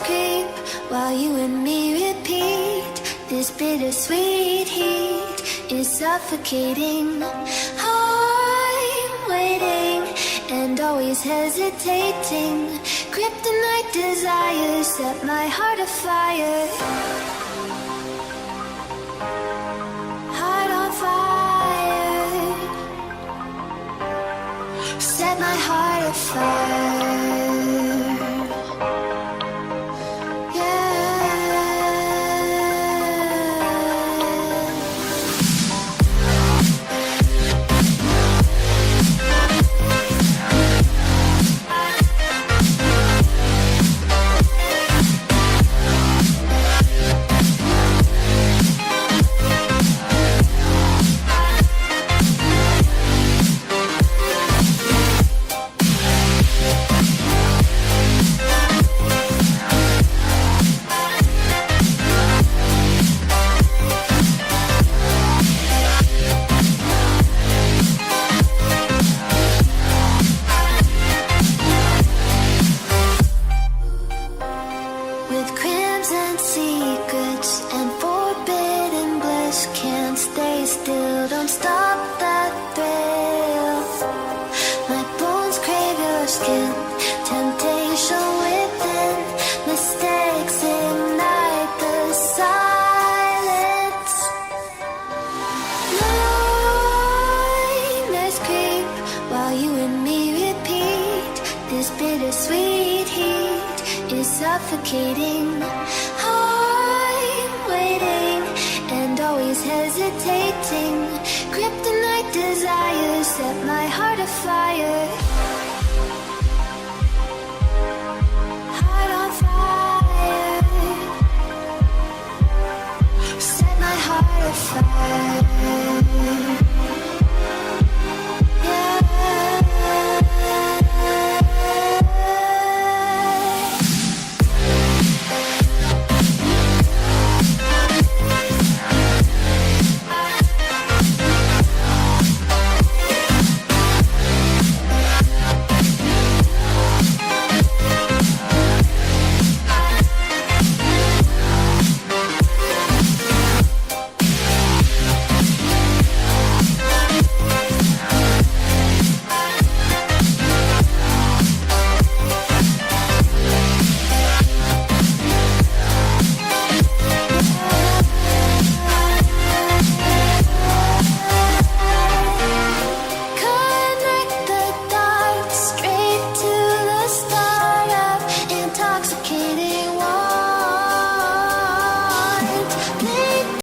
creep while you and me repeat. This bittersweet heat is suffocating. I'm waiting and always hesitating. Kryptonite desires set my heart afire. Heart on fire. Set my heart afire. With crimson secrets and forbidden bliss, can't stay still, don't stop that thrill. My bones crave your skin, temptation within, mistakes ignite the silence. Nightmares creep while you and me repeat. This bittersweet heat is suffocating. I'm waiting and always hesitating. Kryptonite desires set my heart afire.